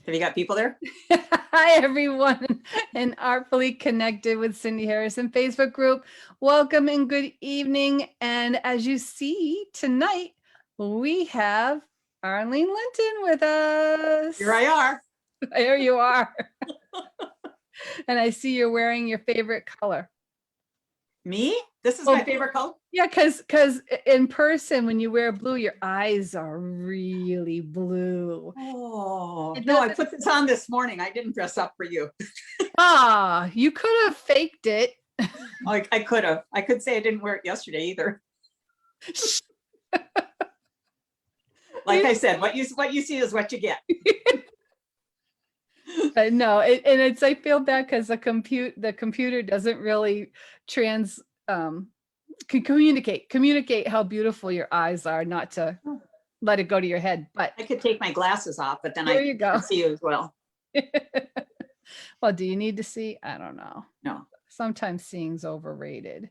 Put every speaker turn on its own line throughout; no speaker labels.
Have you got people there?
Hi, everyone, and Artfully Connected with Cindy Harrison Facebook group. Welcome and good evening. And as you see tonight, we have Arlene Linton with us.
Here I are.
There you are. And I see you're wearing your favorite color.
Me? This is my favorite color?
Yeah, because in person, when you wear blue, your eyes are really blue.
Oh, no, I put this on this morning. I didn't dress up for you.
You could have faked it.
I could have. I could say I didn't wear it yesterday either. Like I said, what you see is what you get.
But no, I feel bad because the computer doesn't really communicate how beautiful your eyes are, not to let it go to your head. But
I could take my glasses off, but then
there you go.
I see you as well.
Well, do you need to see? I don't know.
No.
Sometimes seeing's overrated.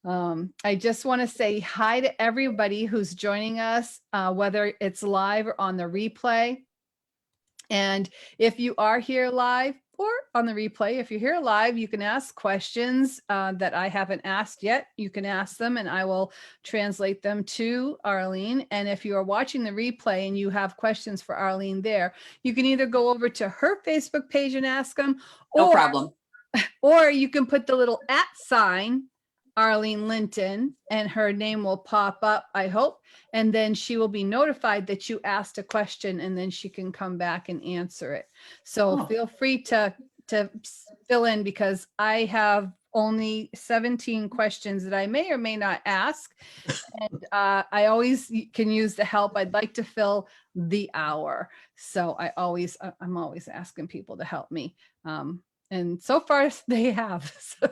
I just want to say hi to everybody who's joining us, whether it's live or on the replay. And if you are here live or on the replay, if you're here live, you can ask questions that I haven't asked yet. You can ask them and I will translate them to Arlene. And if you are watching the replay and you have questions for Arlene there, you can either go over to her Facebook page and ask them.
No problem.
Or you can put the little @ Arlene Linton and her name will pop up, I hope. And then she will be notified that you asked a question and then she can come back and answer it. So feel free to fill in because I have only 17 questions that I may or may not ask. And I always can use the help. I'd like to fill the hour. So I'm always asking people to help me. And so far they have. So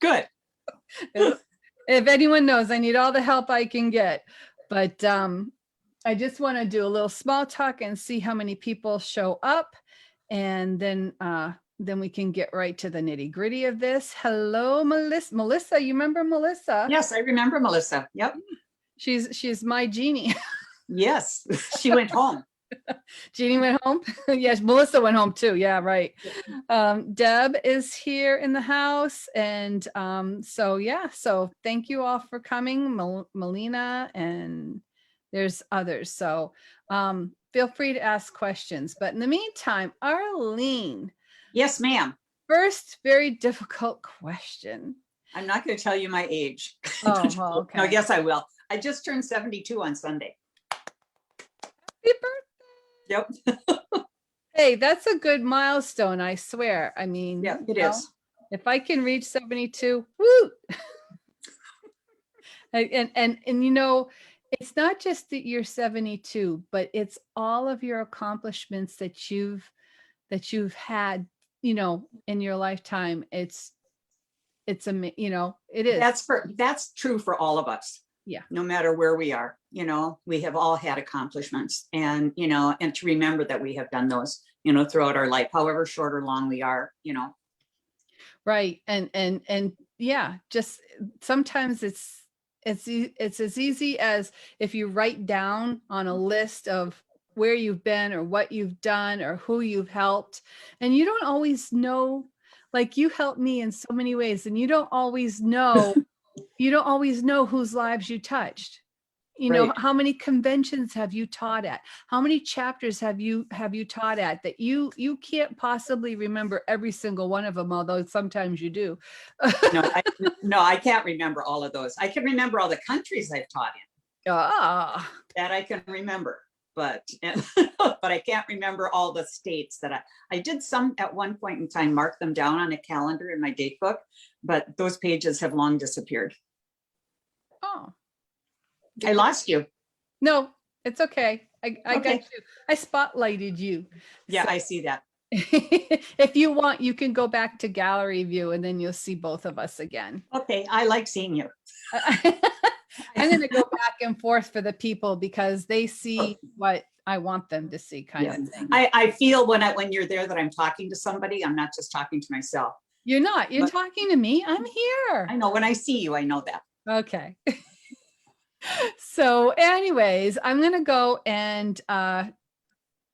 good.
If anyone knows, I need all the help I can get. But I just want to do a little small talk and see how many people show up. And then we can get right to the nitty gritty of this. Hello, Melissa. Melissa, you remember Melissa?
Yes, I remember Melissa. Yep.
She's my genie.
Yes, she went home.
Jeannie went home. Yes, Melissa went home too. Yeah, right. Deb is here in the house. And so thank you all for coming. Melina, and there's others. So feel free to ask questions. But in the meantime, Arlene.
Yes, ma'am.
First, very difficult question.
I'm not going to tell you my age.
Oh, well, okay.
No, yes, I will. I just turned 72 on Sunday.
Happy birthday.
Yep.
Hey, that's a good milestone, I swear. I mean,
yeah, it is.
If I can reach 72, woo! and you know, it's not just that you're 72, but it's all of your accomplishments that you've had, you know, in your lifetime. It's you know, it is.
That's true for all of us.
Yeah. No
matter where we are, you know, we have all had accomplishments, and, you know, and to remember that we have done those, you know, throughout our life, however short or long we are, you know.
Right. And yeah, just sometimes it's as easy as if you write down on a list of where you've been or what you've done or who you've helped. And you don't always know, like you helped me in so many ways, and you don't always know whose lives you touched. You know, right. How many conventions have you taught at? How many chapters have you taught at that you can't possibly remember every single one of them, although sometimes you do.
No, I can't remember all of those. I can remember all the countries I've taught in. That I can remember, but I can't remember all the states that I did some at one point in time, mark them down on a calendar in my date book, but those pages have long disappeared.
Oh.
I lost you.
No, it's okay. I got you. I spotlighted you.
Yeah, so, I see that.
If you want, you can go back to gallery view and then you'll see both of us again.
Okay, I like seeing you.
I'm going to go back and forth for the people because they see what I want them to see, kind of thing.
I feel when you're there that I'm talking to somebody. I'm not just talking to myself.
You're not. You're talking to me. I'm here.
I know. When I see you, I know that.
Okay. So anyways, I'm going to go and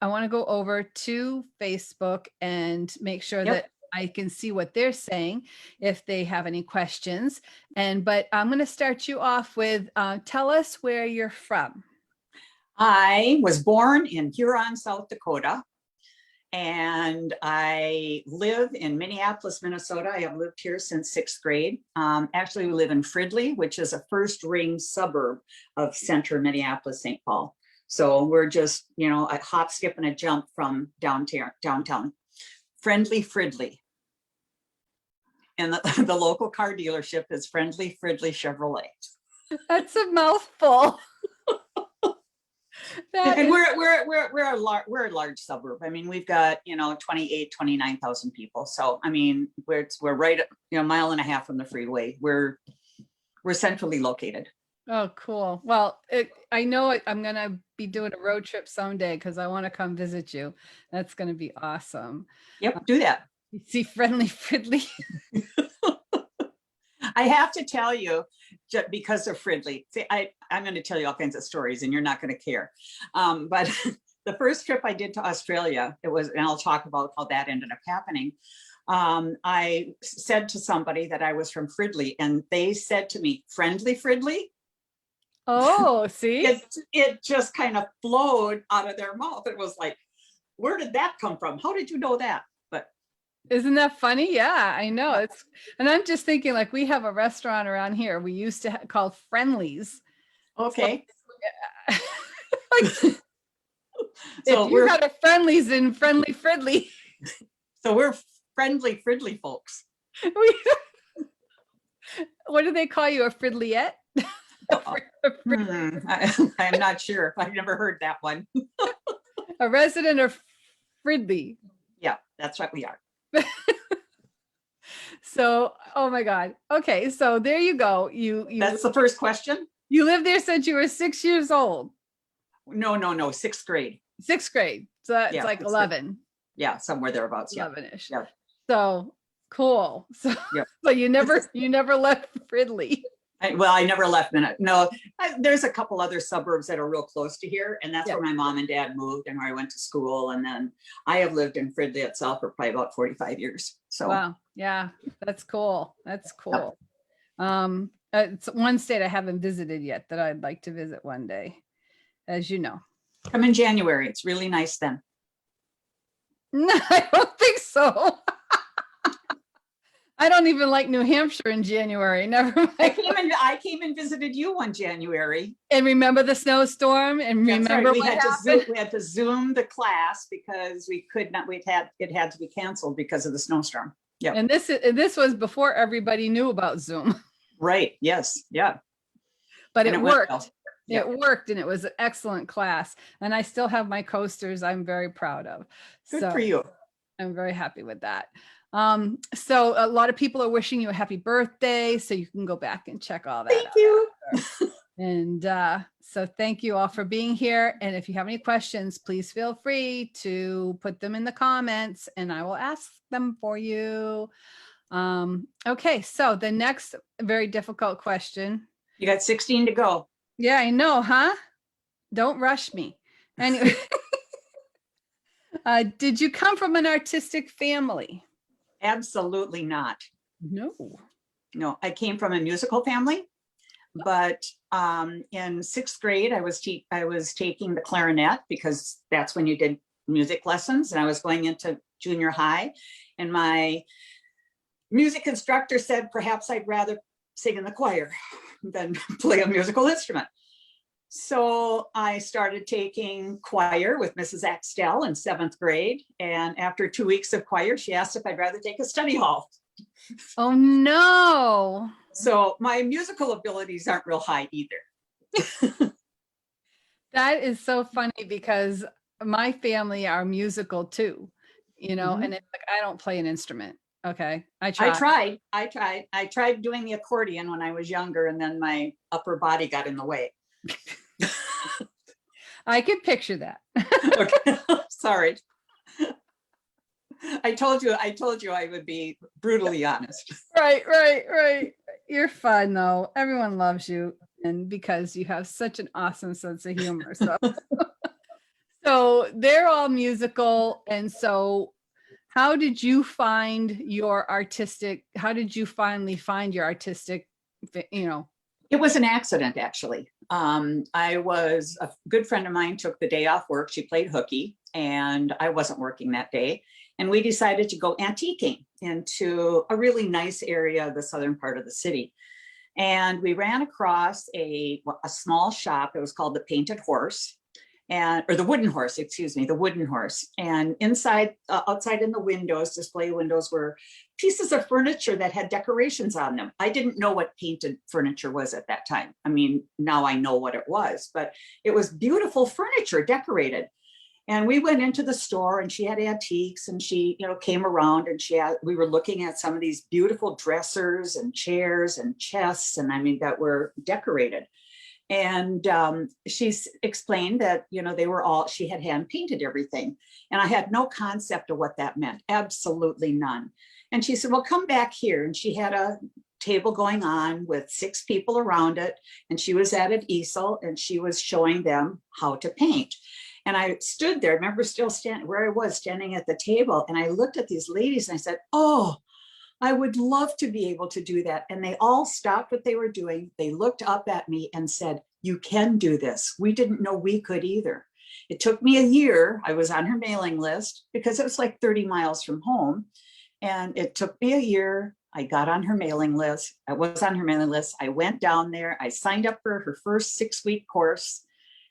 I want to go over to Facebook and make sure
Yep.
that I can see what they're saying if they have any questions. But I'm going to start you off with tell us where you're from.
I was born in Huron, South Dakota, and I live in Minneapolis, Minnesota. I have lived here since 6th grade. Actually, we live in Fridley, which is a first ring suburb of center Minneapolis, St. Paul. So we're just, a hop, skip, and a jump from downtown. Friendly Fridley. And the local car dealership is Friendly Fridley Chevrolet.
That's a mouthful.
And we're a large suburb. I mean, we've got 29,000 people. So I mean, we're right a mile and a half from the freeway. We're centrally located.
Oh, cool. Well, I know I'm gonna be doing a road trip someday because I want to come visit you. That's gonna be awesome.
Yep, do that.
You see Friendly Fridley.
I have to tell you, just because of Fridley, see, I'm going to tell you all kinds of stories and you're not going to care. But the first trip I did to Australia, and I'll talk about how that ended up happening. I said to somebody that I was from Fridley, and they said to me, Friendly Fridley?
Oh, see?
It just kind of flowed out of their mouth. It was like, where did that come from? How did you know that?
Isn't that funny? Yeah, I know. And I'm just thinking, like, we have a restaurant around here we used to call Friendlies.
Okay.
So, if you got a Friendlies in Friendly Fridley.
So we're Friendly Fridley folks.
What do they call you? A Fridliette?
I'm not sure. I've never heard that one.
A resident of Fridley.
Yeah, that's what we are.
So, oh my God. Okay, so there you go.
That's the first question.
You lived there since you were 6 years old.
No, 6th grade.
6th grade. So that's like 11.
Grade. Yeah, somewhere thereabouts.
11-ish.
Yeah.
So cool. So, so you never left Fridley.
I never left Minnesota. No, there's a couple other suburbs that are real close to here, and that's where my mom and dad moved and where I went to school. And then I have lived in Fridley itself for probably about 45 years. So
wow, yeah, that's cool. That's cool. It's one state I haven't visited yet that I'd like to visit one day, as you know.
Come in January. It's really nice then.
No, I don't think so. I don't even like New Hampshire in January. Never mind.
I came and visited you one January.
And remember the snowstorm? And remember
we
what
happened? We had to Zoom the class because we could not. It had to be canceled because of the snowstorm. Yeah.
And this was before everybody knew about Zoom.
Right. Yes. Yeah.
But it worked.
Well.
It worked, and it was an excellent class. And I still have my coasters I'm very proud of.
Good for you.
I'm very happy with that. So a lot of people are wishing you a happy birthday, so you can go back and check all that out.
Thank you.
And so thank you all for being here. And if you have any questions, please feel free to put them in the comments and I will ask them for you. Okay, so the next very difficult question.
You got 16 to go.
Yeah, I know, huh? Don't rush me. Anyway, did you come from an artistic family?
Absolutely not.
No,
I came from a musical family, but in 6th grade, I was taking the clarinet because that's when you did music lessons, and I was going into junior high, and my music instructor said, perhaps I'd rather sing in the choir than play a musical instrument. So I started taking choir with Mrs. Axtell in 7th grade. And after 2 weeks of choir, she asked if I'd rather take a study hall.
Oh, no.
So my musical abilities aren't real high either.
That is so funny because my family are musical too, and it's like, I don't play an instrument. Okay. I tried doing the accordion when I was younger, and then my upper body got in the way. I could picture that.
Okay. Sorry. I told you I would be brutally honest.
Right. You're fun though. Everyone loves you, and because you have such an awesome sense of humor. So So they're all musical. And so how did you find your artistic, how did you finally find your artistic,
It was an accident, actually. A good friend of mine took the day off work. She played hooky and I wasn't working that day. And we decided to go antiquing into a really nice area of the southern part of the city. And we ran across a small shop. It was called the Painted Horse, or the Wooden Horse, excuse me, the Wooden Horse. And inside, outside in the windows, display windows, were pieces of furniture that had decorations on them. I didn't know what painted furniture was at that time. I mean, now I know what it was, but it was beautiful furniture decorated. And we went into the store and she had antiques and she, came around and we were looking at some of these beautiful dressers and chairs and chests. And I mean, that were decorated. And she explained that, she had hand painted everything. And I had no concept of what that meant. Absolutely none. And she said, well, come back here. And she had a table going on with 6 people around it. And she was at an easel and she was showing them how to paint. And I stood there, I remember still standing where I was standing at the table. And I looked at these ladies and I said, oh, I would love to be able to do that. And they all stopped what they were doing. They looked up at me and said, you can do this. We didn't know we could either. It took me a year. I was on her mailing list because it was like 30 miles from home. And it took me a year. I got on her mailing list. I was on her mailing list. I went down there. I signed up for her first 6-week course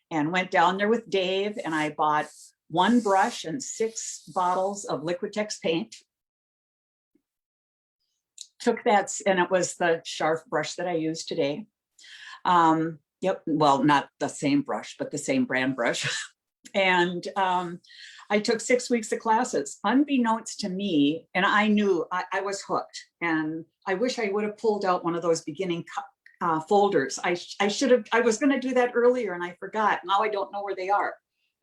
and went down there with Dave. And I bought 1 brush and 6 bottles of Liquitex paint. Took that, and it was the Sharp brush that I use today. Yep, well, not the same brush, but the same brand brush. And I took 6 weeks of classes, unbeknownst to me, and I knew I was hooked. And I wish I would have pulled out one of those beginning folders. I was going to do that earlier, and I forgot. Now I don't know where they are.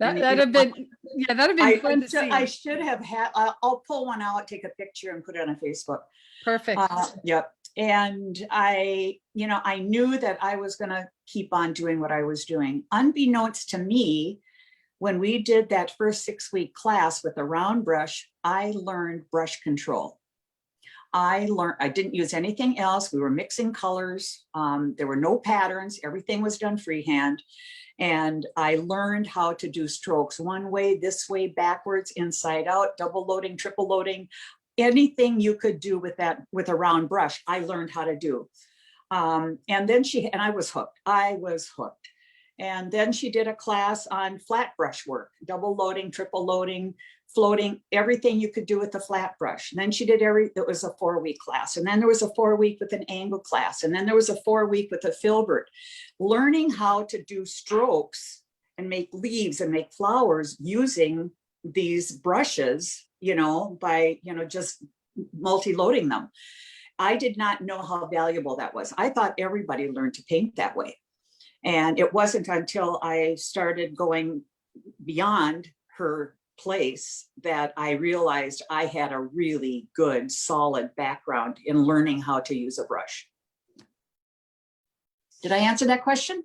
That'd have been fun to see.
I should have had. I'll pull one out, take a picture, and put it on Facebook.
Perfect.
Yep. And I knew that I was going to keep on doing what I was doing. Unbeknownst to me, when we did that first 6-week class with a round brush, I learned brush control. I didn't use anything else. We were mixing colors. There were no patterns. Everything was done freehand. And I learned how to do strokes one way, this way, backwards, inside out, double loading, triple loading. Anything you could do with a round brush, I learned how to do. And I was hooked. And then she did a class on flat brush work, double loading, triple loading, floating, everything you could do with the flat brush. And then she did it was a 4-week class. And then there was a 4-week with an angle class. And then there was a 4-week with a filbert, learning how to do strokes and make leaves and make flowers using these brushes, by, just multi-loading them. I did not know how valuable that was. I thought everybody learned to paint that way. And it wasn't until I started going beyond her place that I realized I had a really good, solid background in learning how to use a brush. Did I answer that question?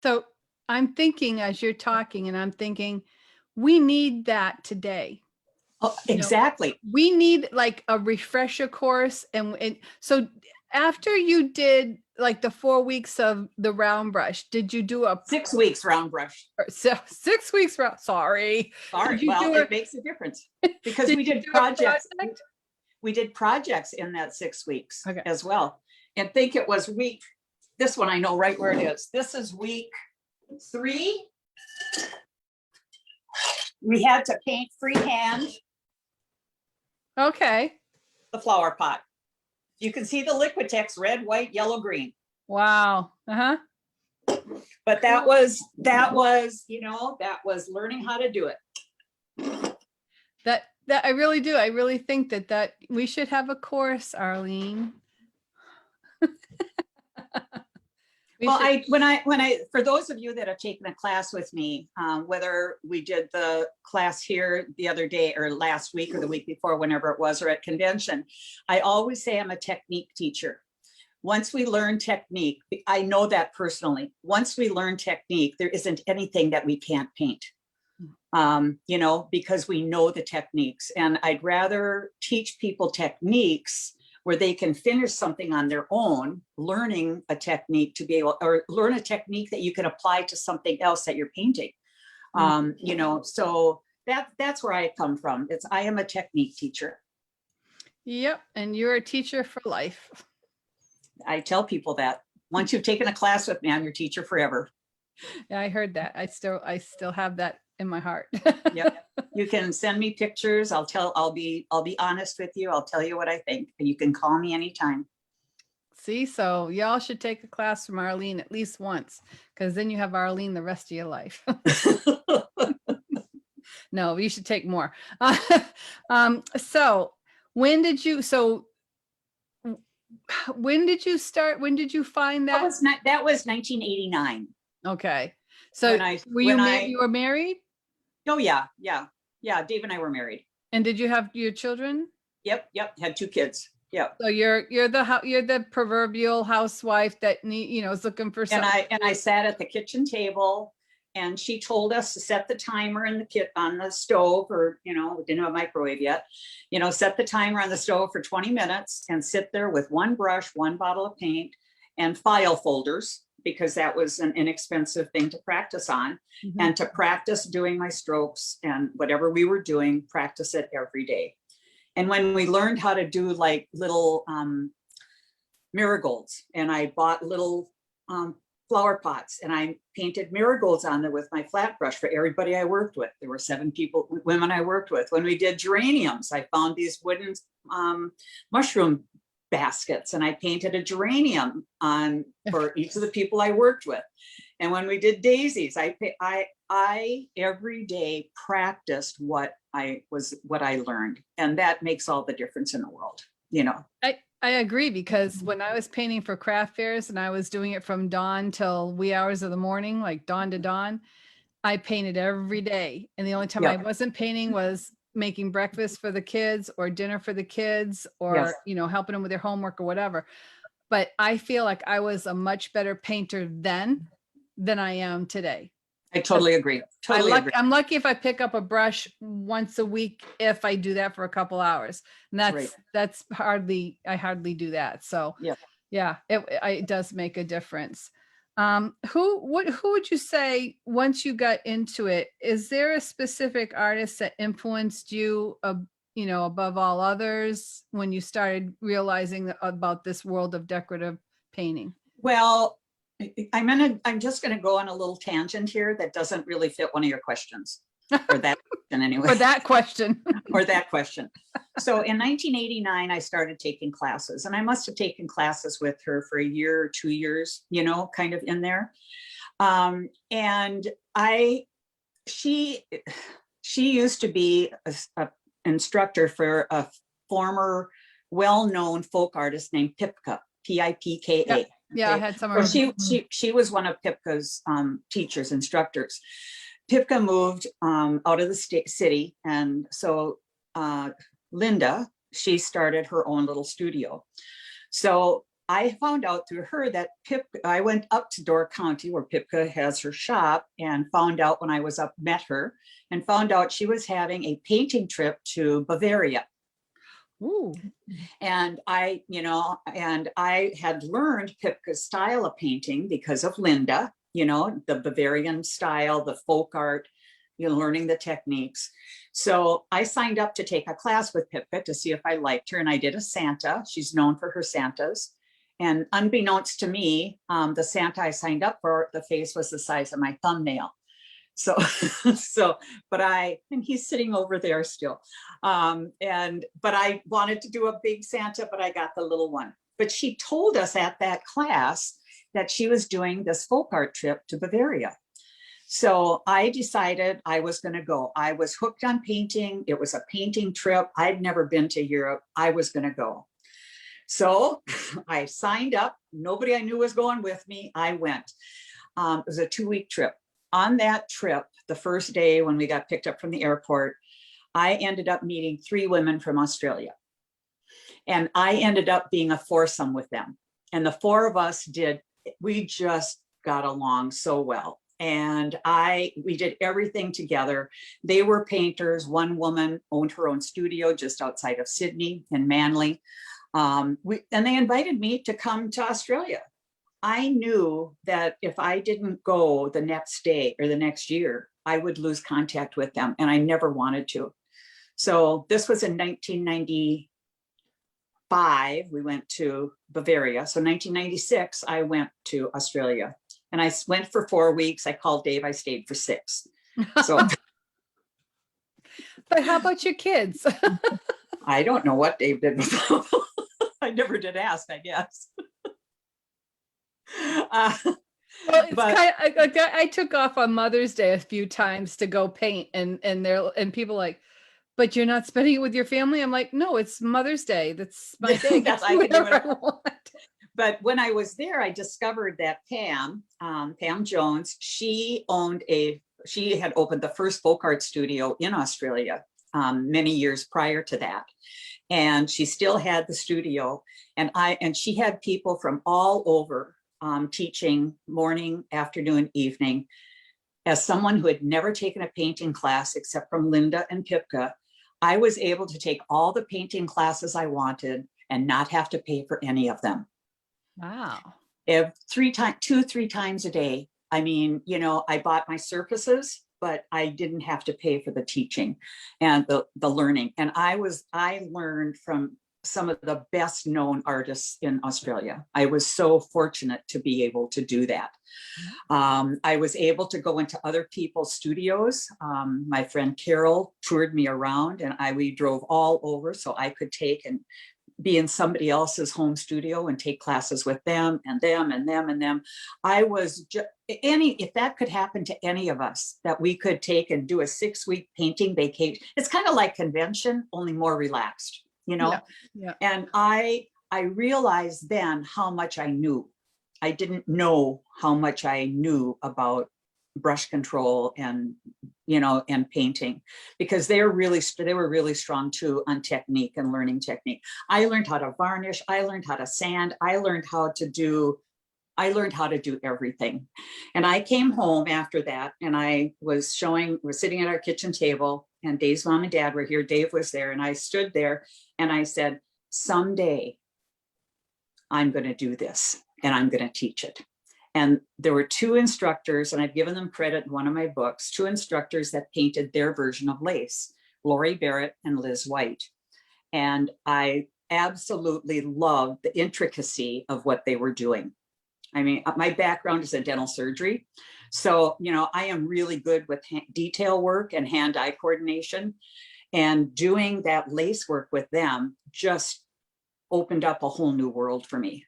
So I'm thinking as you're talking, and I'm thinking, we need that today.
Oh, exactly.
We need like a refresher course. And so after you did like the 4 weeks of the round brush, did you do a
6 weeks round brush?
So 6 weeks round. Sorry.
Well, it makes a difference because we did projects. We did projects in that 6 weeks as well. And think it was week. This one I know right where it is. This is week 3. We had to paint freehand.
Okay.
The flower pot. You can see the Liquitex red, white, yellow, green.
Wow.
But that was learning how to do it.
That I really do. I really think that we should have a course, Arlene.
For those of you that have taken a class with me, whether we did the class here the other day or last week or the week before, whenever it was, or at convention, I always say I'm a technique teacher. once we learn technique, I know that personally, once we learn technique, there isn't anything that we can't paint. You know, because we know the techniques, and I'd rather teach people techniques where they can finish something on their own, learning a technique to be able, or learn a technique that you can apply to something else that you're painting. You know, so that's where I come from. I am a technique teacher.
Yep. And you're a teacher for life.
I tell people that once you've taken a class with me, I'm your teacher forever.
Yeah, I heard that. I still have that in my heart.
Yep. You can send me pictures. I'll be honest with you. I'll tell you what I think, and you can call me anytime.
See, so y'all should take a class from Arlene at least once, because then you have Arlene the rest of your life. No, you should take more. So when did you start? When did you find that?
That was 1989.
Okay. So you were married?
Oh yeah. Dave and I were married.
And did you have your children?
Yep. Had 2 kids. Yep.
So you're the proverbial housewife that is looking for something.
And I sat at the kitchen table, and she told us to set the timer on the stove, or we didn't have a microwave yet. Set the timer on the stove for 20 minutes and sit there with 1 brush, 1 bottle of paint, and file folders, because that was an inexpensive thing to practice on, and to practice doing my strokes, and whatever we were doing, practice it every day. And when we learned how to do like little marigolds, and I bought little flower pots, and I painted marigolds on there with my flat brush for everybody I worked with. There were 7 women I worked with. When we did geraniums, I found these wooden mushroom baskets, and I painted a geranium on for each of the people I worked with. And when we did daisies, I every day practiced what I learned, and that makes all the difference in the world.
I agree, because when I was painting for craft fairs, and I was doing it from dawn till wee hours of the morning, like dawn to dawn, I painted every day. And the only time I wasn't painting was making breakfast for the kids, or dinner for the kids, or helping them with their homework or whatever. But I feel like I was a much better painter then than I am today.
I totally agree.
I'm lucky if I pick up a brush once a week, if I do that for a couple hours. And that's I hardly do that. So it does make a difference. Who would you say, once you got into it, is there a specific artist that influenced you, above all others, when you started realizing about this world of decorative painting?
Well, I'm just going to go on a little tangent here that doesn't really fit one of your questions, or that question anyway.
Or that question.
Or that question. So in 1989, I started taking classes, and I must have taken classes with her for a year or 2 years, kind of in there. And she used to be a instructor for a former well-known folk artist named Pipka, P-I-P-K-A.
Yep. Yeah, I had some.
So she was one of Pipka's teachers, instructors. Pipka moved out of the city, and so Linda, she started her own little studio. So I found out through her that I went up to Door County, where Pipka has her shop, and found out when I was up, met her, and found out she was having a painting trip to Bavaria.
Ooh.
And I had learned Pipka's style of painting because of Linda, the Bavarian style, the folk art, learning the techniques. So I signed up to take a class with Pipka to see if I liked her. And I did a Santa. She's known for her Santas. And unbeknownst to me, the Santa I signed up for, the face was the size of my thumbnail. So, and he's sitting over there still. But I wanted to do a big Santa, but I got the little one. But she told us at that class that she was doing this folk art trip to Bavaria. So I decided I was going to go. I was hooked on painting. It was a painting trip. I'd never been to Europe. I was going to go. So I signed up. Nobody I knew was going with me. I went. It was a 2-week trip. On that trip, the first day when we got picked up from the airport, I ended up meeting 3 women from Australia. And I ended up being a foursome with them. And the four of us we just got along so well. And we did everything together. They were painters. One woman owned her own studio just outside of Sydney in Manly. And they invited me to come to Australia. I knew that if I didn't go the next day or the next year, I would lose contact with them, and I never wanted to. So this was in 1995. We went to Bavaria. So 1996, I went to Australia, and I went for 4 weeks. I called Dave. I stayed for 6. So,
but how about your kids?
I don't know what Dave did with them. I never did ask, I guess.
Well, it's kind of like I took off on Mother's Day a few times to go paint, and people like, but you're not spending it with your family. I'm like, no, it's Mother's Day. That's my day.
That's I can do whatever I want. But when I was there, I discovered that Pam Jones, she had opened the first folk art studio in Australia many years prior to that. And she still had the studio, and she had people from all over teaching morning, afternoon, evening. As someone who had never taken a painting class except from Linda and Pipka, I was able to take all the painting classes I wanted and not have to pay for any of them.
Wow.
2-3 times a day. I mean, I bought my surfaces, but I didn't have to pay for the teaching and the learning. And I learned from some of the best known artists in Australia. I was so fortunate to be able to do that. I was able to go into other people's studios. My friend Carol toured me around, and we drove all over so I could take and be in somebody else's home studio and take classes with them and them and them and them. I was if that could happen to any of us, that we could take and do a 6-week painting vacation. It's kind of like convention, only more relaxed,
Yeah.
And I realized then how much I knew. I didn't know how much I knew about brush control and painting, because they were really strong too on technique and learning technique. I learned how to varnish. I learned how to sand. I learned how to do everything. And I came home after that, and we're sitting at our kitchen table, and Dave's mom and dad were here. Dave was there, and I stood there and I said, someday I'm going to do this and I'm going to teach it. And there were 2 instructors, and I've given them credit in one of my books, 2 instructors that painted their version of lace, Lori Barrett and Liz White. And I absolutely loved the intricacy of what they were doing. I mean, my background is in dental surgery. So, I am really good with detail work and hand-eye coordination. And doing that lace work with them just opened up a whole new world for me.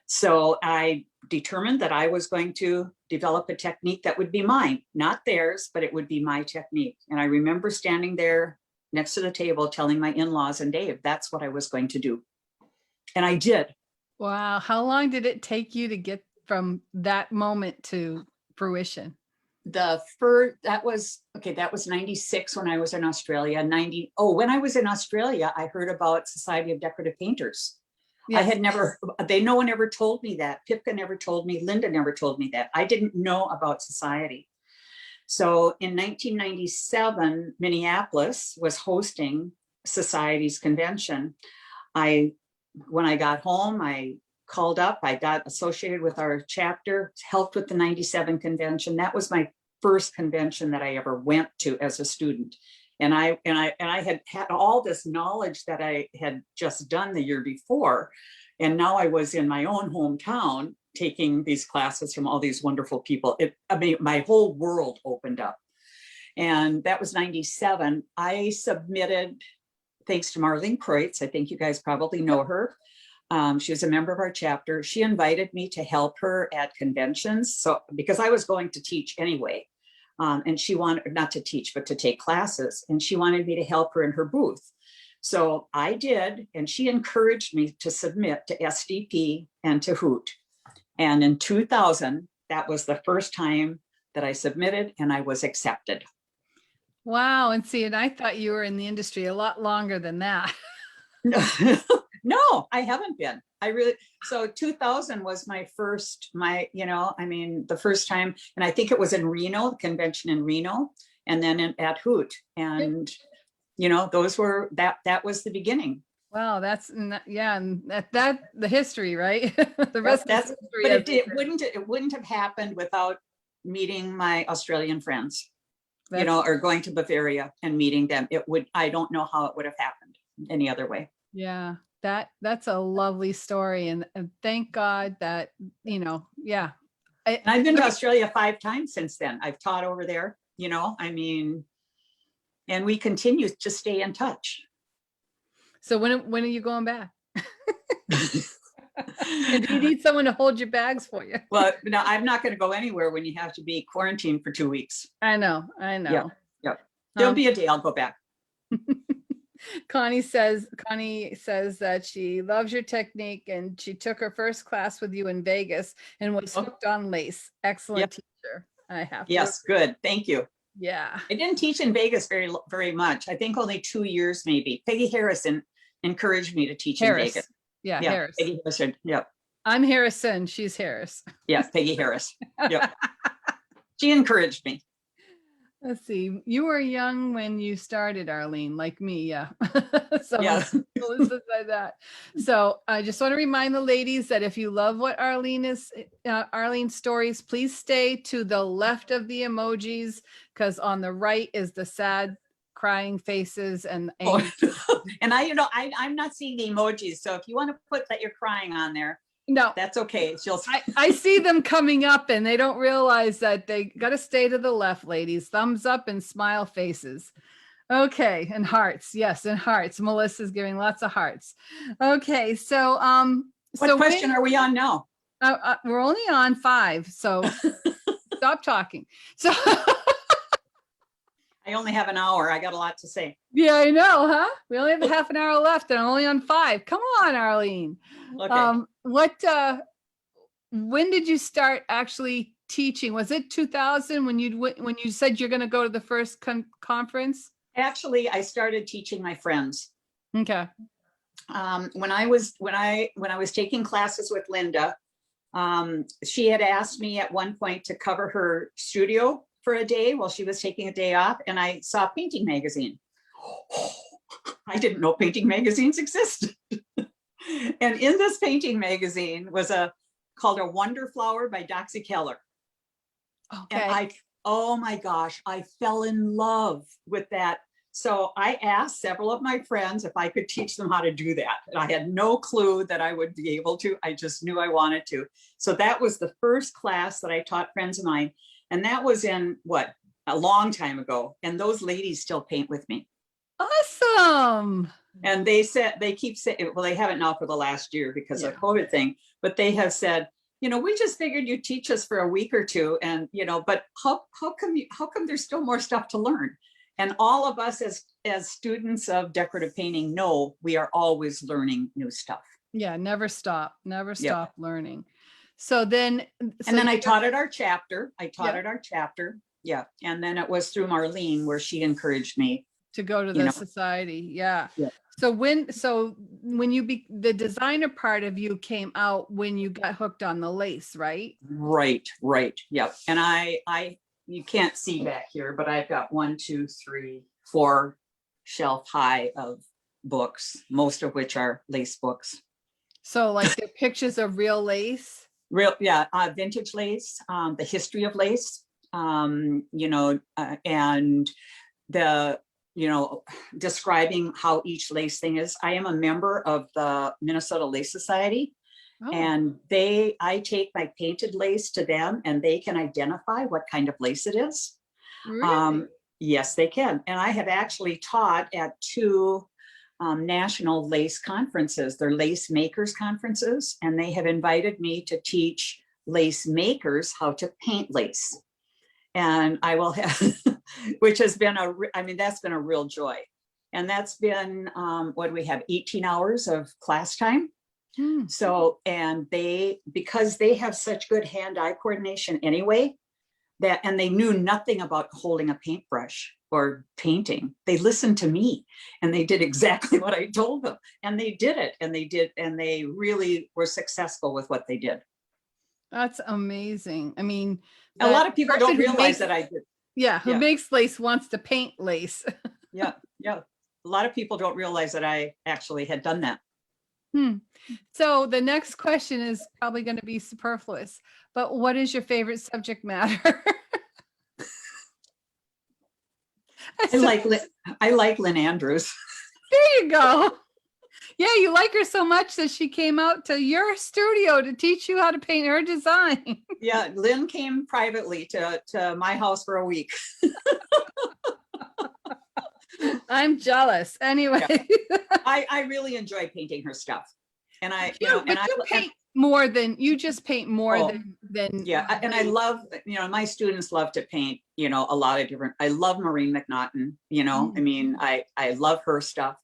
So I determined that I was going to develop a technique that would be mine, not theirs, but it would be my technique. And I remember standing there next to the table telling my in-laws and Dave, that's what I was going to do. And I did.
Wow. How long did it take you to get from that moment to fruition?
That was 96 when I was in Australia. When I was in Australia, I heard about Society of Decorative Painters. Yes. No one ever told me that. Pipka never told me. Linda never told me that. I didn't know about Society. So in 1997, Minneapolis was hosting Society's convention. When I got home, I called up, I got associated with our chapter, helped with the 97 convention. That was my first convention that I ever went to as a student. And I had all this knowledge that I had just done the year before. And now I was in my own hometown taking these classes from all these wonderful people. My whole world opened up. And that was 97. I submitted, thanks to Marlene Kreutz, I think you guys probably know her. She was a member of our chapter. She invited me to help her at conventions. So, because I was going to teach anyway. And she wanted, not to teach, but to take classes. And she wanted me to help her in her booth. So I did, and she encouraged me to submit to SDP and to Hoot. And in 2000, that was the first time that I submitted, and I was accepted.
Wow. And I thought you were in the industry a lot longer than that.
No, I haven't been. So 2000 was my first, the first time, and I think it was in Reno, the convention in Reno, and then at Hoot. And, that was the beginning.
Wow, and that the history, right? The rest is history.
But it wouldn't have happened without meeting my Australian friends, or going to Bavaria and meeting them. I don't know how it would have happened any other way.
Yeah, that's a lovely story. And thank God that, yeah.
I've been to Australia 5 times since then. I've taught over there, and we continue to stay in touch.
So when are you going back? And do you need someone to hold your bags for you?
Well, no, I'm not going to go anywhere when you have to be quarantined for 2 weeks.
I know.
Yeah. There'll be a day I'll go back.
Connie says that she loves your technique and she took her first class with you in Vegas and was hooked on lace. Excellent teacher. I have to.
Yes, good. Thank you.
Yeah.
I didn't teach in Vegas very, very much. I think only 2 years, maybe. Peggy Harrison encouraged me to teach in Vegas.
Yeah, Harris.
Peggy Harrison. Yep.
I'm Harrison. She's Harris.
Yeah, Peggy Harris. Yep. She encouraged me.
Let's see. You were young when you started, Arlene, like me. Yeah. So that. So I just want to remind the ladies that if you love what Arlene's stories, please stay to the left of the emojis, because on the right is the sad crying faces and
and I'm not seeing the emojis. So if you want to put that you're crying on there, no, that's okay.
I see them coming up and they don't realize that they got to stay to the left, ladies. Thumbs up and smile faces. Okay. And hearts. Yes. And hearts. Melissa's giving lots of hearts. Okay. So,
what question are we on now?
We're only on 5. So stop talking. So
I only have an hour. I got a lot to say.
Yeah, I know, huh? We only have a half an hour left and I'm only on 5. Come on, Arlene. Okay. When did you start actually teaching? Was it 2000 when you said you're going to go to the first conference?
Actually, I started teaching my friends.
Okay.
When I was taking classes with Linda, she had asked me at one point to cover her studio for a day while she was taking a day off, and I saw a painting magazine. I didn't know painting magazines existed. And in this painting magazine was called A Wonder Flower by Doxy Keller. Okay. And oh my gosh, I fell in love with that. So I asked several of my friends if I could teach them how to do that. And I had no clue that I would be able to. I just knew I wanted to. So that was the first class that I taught friends of mine. And that was in a long time ago. And those ladies still paint with me.
Awesome.
And they keep saying, well, they haven't now for the last year because of the COVID thing, but they have said, we just figured you'd teach us for a week or two. And, but how come there's still more stuff to learn? And all of us as students of decorative painting know we are always learning new stuff.
Yeah. Never stop learning. So then,
I taught at our chapter. Yeah. And then it was through Arlene where she encouraged me
to go to the society. Yeah. So when the designer part of you came out when you got hooked on the lace, right? Right.
Yep. And you can't see back here, but I've got 1, 2, 3, 4 shelf high of books, most of which are lace books.
So like the pictures of real lace?
Vintage lace, the history of lace, and the, describing how each lace thing is. I am a member of the Minnesota Lace Society, and I take my painted lace to them and they can identify what kind of lace it is.
Really?
Yes, they can. And I have actually taught at 2 national lace conferences. They're lace makers conferences, and they have invited me to teach lace makers how to paint lace. And I will have, which has been that's been a real joy. And that's been, what do we have, 18 hours of class time. So, and because they have such good hand-eye coordination anyway, that, and they knew nothing about holding a paintbrush or painting. They listened to me and they did exactly what I told them, and they did it, and they really were successful with what they did.
That's amazing. I mean,
A lot of people don't
person who
realize
makes-
that I did.
Yeah, who
Yeah.
makes lace wants to paint lace.
Yeah, yeah. A lot of people don't realize that I actually had done that.
So the next question is probably going to be superfluous, but what is your favorite subject matter?
I like Lynn Andrews.
There you go. Yeah, you like her so much that she came out to your studio to teach you how to paint her design.
Yeah, Lynn came privately to my house for a week.
I'm jealous. Anyway.
Yeah. I really enjoy painting her stuff. And
you just paint more than
yeah. And I love, my students love to paint, a lot of different, I love Maureen McNaughton, I mean, I love her stuff.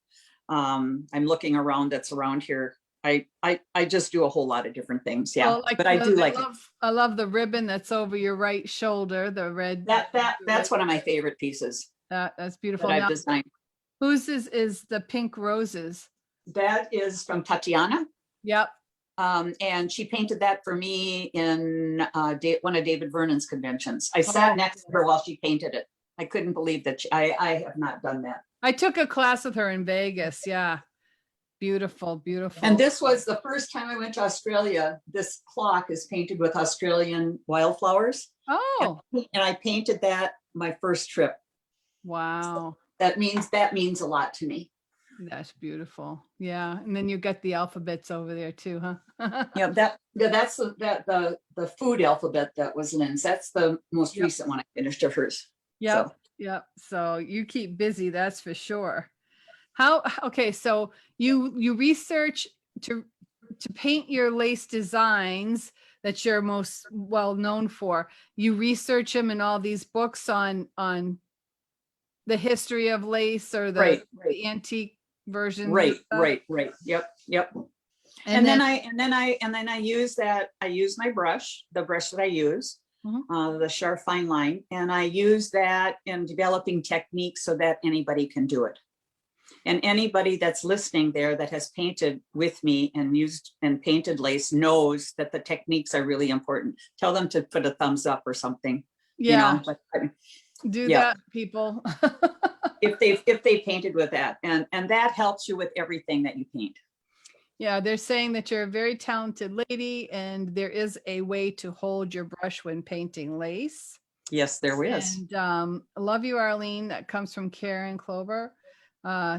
I'm looking around that's around here. I just do a whole lot of different things. Yeah.
Well,
but I do like it.
I love the ribbon that's over your right shoulder, the red.
That's one of my favorite pieces.
That's beautiful.
That I've designed.
Whose is the pink roses?
That is from Tatiana.
Yep.
And she painted that for me in one of David Vernon's conventions. I sat next to her while she painted it. I couldn't believe that I have not done that.
I took a class with her in Vegas. Yeah. Beautiful, beautiful.
And this was the first time I went to Australia. This clock is painted with Australian wildflowers.
Oh.
And I painted that my first trip.
Wow.
So that means a lot to me.
That's beautiful. Yeah. And then you got the alphabets over there too, huh?
Yeah, that's the food alphabet that was Lynn's. That's the most recent one I finished of hers.
Yep.
So.
Yep. So you keep busy, that's for sure. Okay, so you research to paint your lace designs that you're most well known for. You research them in all these books on the history of lace or the antique version.
Right. Yep. And then I use my brush, the brush that I use, the sharp fine line, and I use that in developing techniques so that anybody can do it. And anybody that's listening there that has painted with me and used and painted lace knows that the techniques are really important. Tell them to put a thumbs up or something.
Yeah. Do that, people.
if they painted with that, and that helps you with everything that you paint.
Yeah, they're saying that you're a very talented lady, and there is a way to hold your brush when painting lace.
Yes, there is.
And I love you, Arlene. That comes from Karen Clover.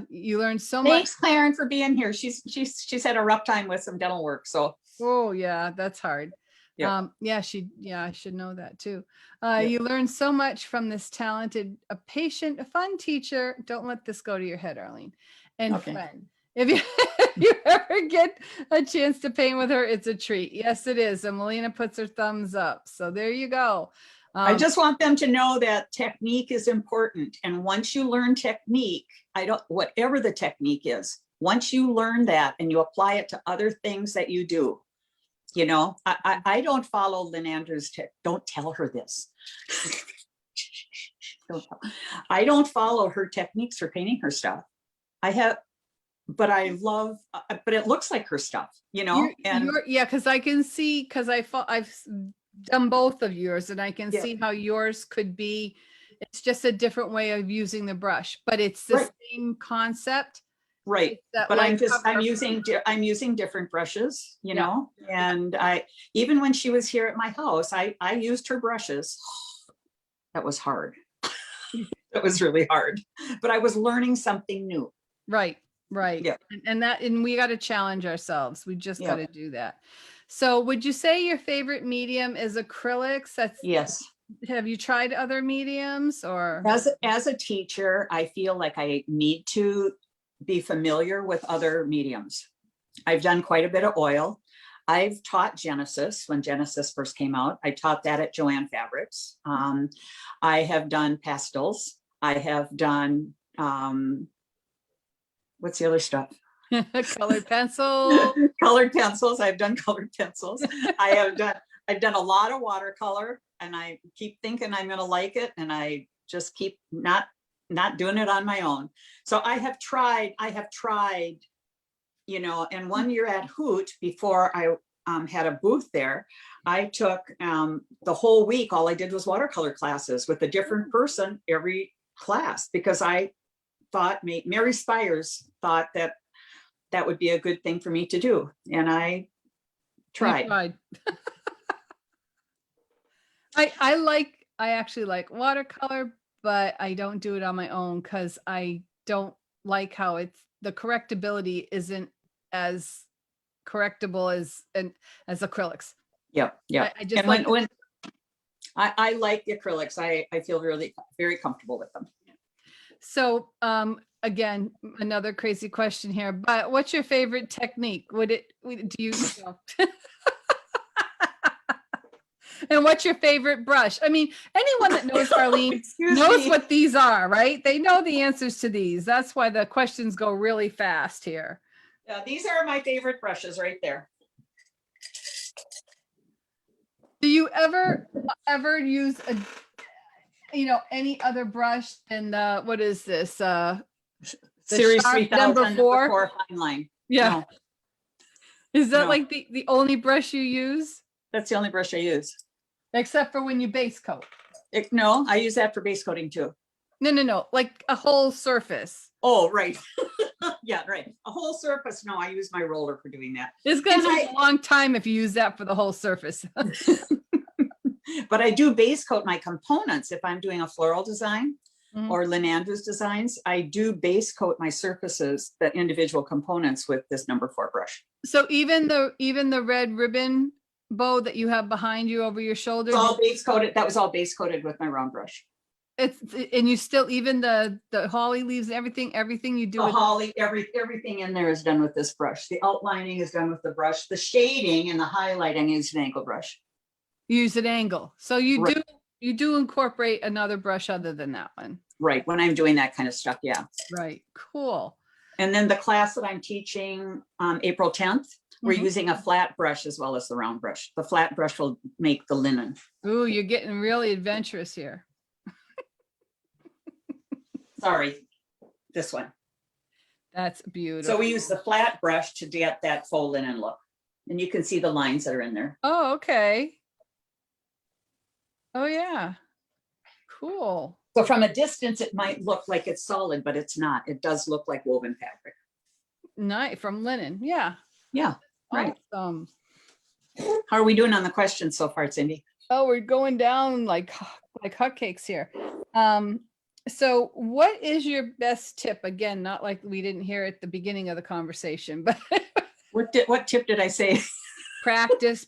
You learned so much.
Thanks, Karen, for being here. She's had a rough time with some dental work, so.
Oh yeah, that's hard.
Yep.
I should know that too. You learned so much from this talented, a patient, a fun teacher. Don't let this go to your head, Arlene, and friend. If you ever get a chance to paint with her, it's a treat. Yes, it is. And Melina puts her thumbs up. So there you go.
I just want them to know that technique is important. And once you learn technique, whatever the technique is, once you learn that and you apply it to other things that you do, I don't follow Lynn Andrews. Don't tell her this. I don't follow her techniques for painting her stuff. But it looks like her stuff,
because I can see, because I've done both of yours, and I can see how yours could be. It's just a different way of using the brush, but it's the same concept.
Right. But I'm using different brushes, and even when she was here at my house, I used her brushes. That was hard. It was really hard, but I was learning something new.
Right.
Yeah.
And we got to challenge ourselves. We just got to do that. So would you say your favorite medium is acrylics?
Yes.
Have you tried other mediums, or?
As a teacher, I feel like I need to be familiar with other mediums. I've done quite a bit of oil. I've taught Genesis when Genesis first came out. I taught that at Joanne Fabrics. I have done pastels. I have done, what's the other stuff?
Colored pencil.
Colored pencils. I've done colored pencils. I've done a lot of watercolor. and I keep thinking I'm going to like it. And I just keep not doing it on my own. So I have tried, you know, and one year at Hoot, before I had a booth there, I took the whole week, all I did was watercolor classes with a different person every class, because I thought, Mary Spires thought that that would be a good thing for me to do. And I tried.
I actually like watercolor, but I don't do it on my own because I don't like how the correctability isn't as correctable as acrylics.
Yep.
I just
and when I like the acrylics, I feel really very comfortable with them.
So again, another crazy question here, but what's your favorite technique? Do you and what's your favorite brush? I mean, anyone that knows Arlene knows what these are, right? They know the answers to these. That's why the questions go really fast here.
Yeah, these are my favorite brushes right there.
Do you ever use any other brush than what is this?
Series 3000
number 4
fine line.
Yeah.
No.
Is that like the only brush you use?
That's the only brush I use.
Except for when you base coat.
No, I use that for base coating too.
No, like a whole surface.
Oh, right. Yeah, right. A whole surface. No, I use my roller for doing that.
It's gonna take a long time if you use that for the whole surface.
But I do base coat my components. If I'm doing a floral design or Lynn Andrews designs, I do base coat my surfaces, the individual components, with this number 4 brush.
So even the red ribbon bow that you have behind you over your shoulder,
it's all base coated. That was all base coated with my round brush.
And you still, even the holly leaves, everything you do.
The holly, everything in there is done with this brush. The outlining is done with the brush. The shading and the highlighting is an angle brush.
Use an angle. So you do incorporate another brush other than that one.
Right. When I'm doing that kind of stuff. Yeah.
Right. Cool.
And then the class that I'm teaching April 10th, we're using a flat brush as well as the round brush. The flat brush will make the linen.
Ooh, you're getting really adventurous here.
Sorry, this one.
That's beautiful.
So we use the flat brush to get that faux linen look. And you can see the lines that are in there.
Oh, okay. Oh, yeah. Cool.
So from a distance, it might look like it's solid, but it's not. It does look like woven fabric.
Nice. From linen. Yeah.
Yeah. Right.
Awesome.
How are we doing on the questions so far, Cindy?
Oh, we're going down like hotcakes here. So what is your best tip? Again, not like we didn't hear at the beginning of the conversation, but
what tip did I say?
Practice.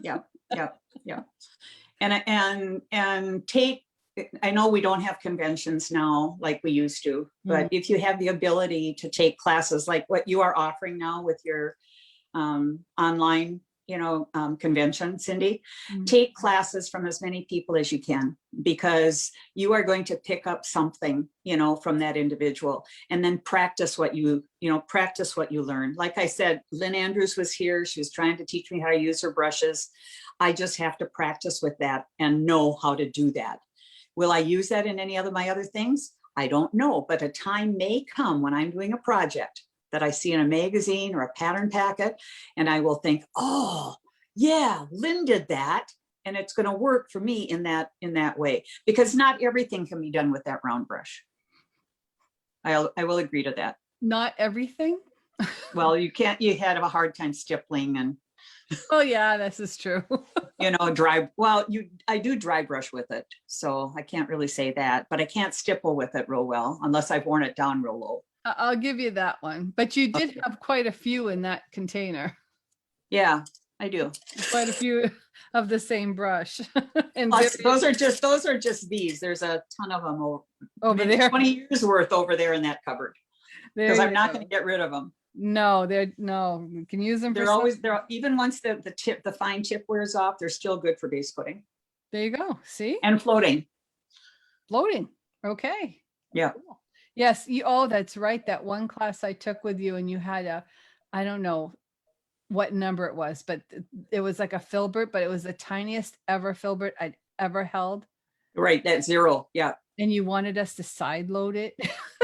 Yeah. And take, I know we don't have conventions now like we used to, but if you have the ability to take classes like what you are offering now with your online, convention, Cindy, take classes from as many people as you can, because you are going to pick up something, from that individual, and then practice what you learn. Like I said, Lynn Andrews was here. She was trying to teach me how to use her brushes. I just have to practice with that and know how to do that. Will I use that in any of my other things? I don't know, but a time may come when I'm doing a project that I see in a magazine or a pattern packet, and I will think, oh yeah, Lynn did that, and it's going to work for me in that way, because not everything can be done with that round brush. I will agree to that.
Not everything.
Well, you had a hard time stippling and.
Oh yeah, this is true.
Dry. Well, I do dry brush with it, so I can't really say that, but I can't stipple with it real well unless I've worn it down real low.
I'll give you that one, but you did have quite a few in that container.
Yeah, I do.
Quite a few of the same brush. And
those are just these. There's a ton of them
over there.
20 years worth over there in that cupboard, because I'm not going to get rid of them.
No, you can use them.
They're always there. Even once the fine tip wears off, they're still good for base coating.
There you go. See?
And floating.
Okay.
Yeah.
Cool. Yes. That's right. That one class I took with you, and you had I don't know, what number it was, but it was like a filbert, but it was the tiniest ever filbert I'd ever held.
Right, that 0. Yeah.
And you wanted us to side load it.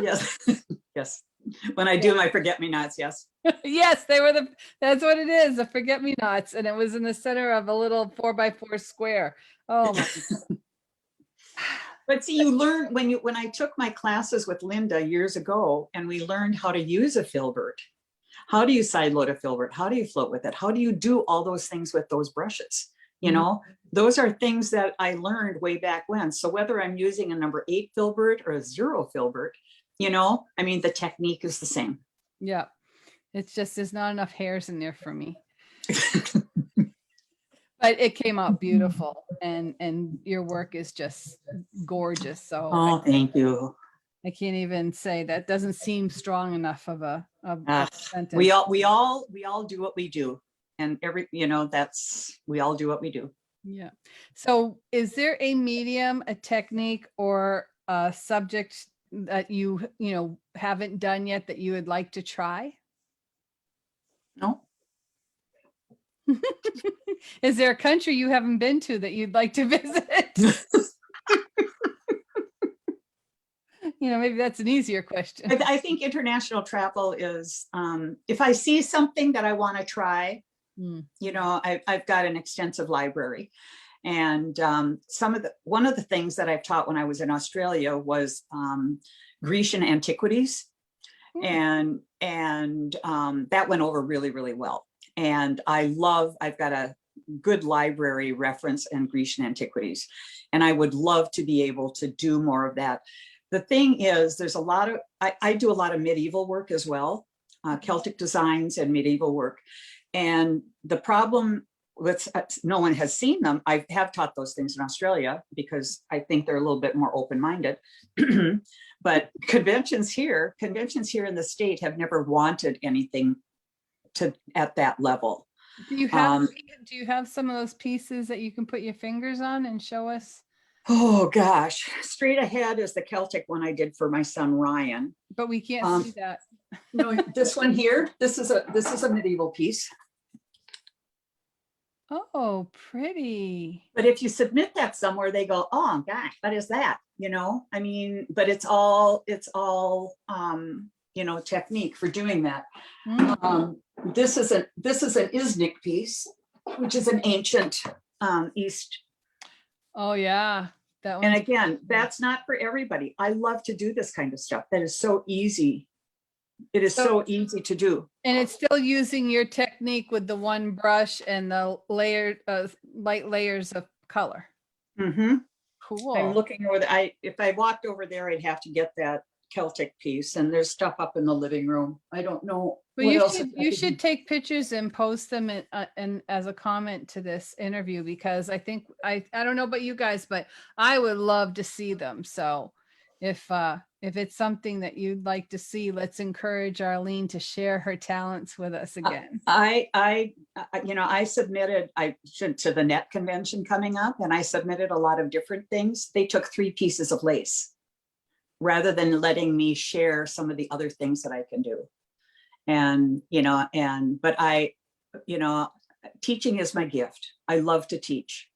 Yes. Yes. When I do my forget-me-nots, yes.
Yes, that's what it is, the forget-me-nots. And it was in the center of a little 4x4 square. Oh my.
But see, you learn when I took my classes with Linda years ago, and we learned how to use a filbert. How do you side load a filbert? How do you float with it? How do you do all those things with those brushes? You know, those are things that I learned way back when. So whether I'm using a number 8 filbert or a 0 filbert, you know, I mean, the technique is the same.
Yeah. It's just, there's not enough hairs in there for me. But it came out beautiful, and your work is just gorgeous. So
thank you.
I can't even say that doesn't seem strong enough of a sentence.
We all do what we do, and we all do what we do.
Yeah. So is there a medium, a technique, or a subject that you haven't done yet that you would like to try?
No.
Is there a country you haven't been to that you'd like to visit? Maybe that's an easier question.
I think international travel is, if I see something that I want to try, I've got an extensive library. And one of the things that I've taught when I was in Australia was Grecian antiquities. And that went over really, really well. And I've got a good library reference in Grecian antiquities. And I would love to be able to do more of that. The thing is, there's I do a lot of medieval work as well, Celtic designs and medieval work. And the problem with, no one has seen them. I have taught those things in Australia because I think they're a little bit more open-minded. But conventions here in the state have never wanted anything at that level.
Do you have some of those pieces that you can put your fingers on and show us?
Oh gosh, straight ahead is the Celtic one I did for my son Ryan.
But we can't see that.
No, this one here. This is a medieval piece.
Oh, pretty.
But if you submit that somewhere, they go, "Oh gosh, what is that?" I mean, but it's all technique for doing that. This is an Iznik piece, which is an ancient East.
Oh yeah, that one.
And again, that's not for everybody. I love to do this kind of stuff. That is so easy. It is so easy to do.
And it's still using your technique with the one brush and the light layers of color.
Mm-hmm.
Cool.
I'm looking over if I walked over there, I'd have to get that Celtic piece, and there's stuff up in the living room. I don't know.
But you should take pictures and post them and as a comment to this interview, because I think I don't know about you guys, but I would love to see them. So if it's something that you'd like to see, let's encourage Arlene to share her talents with us again.
I submitted to the NET convention coming up, and I submitted a lot of different things. They took 3 pieces of lace rather than letting me share some of the other things that I can do. And, teaching is my gift. I love to teach.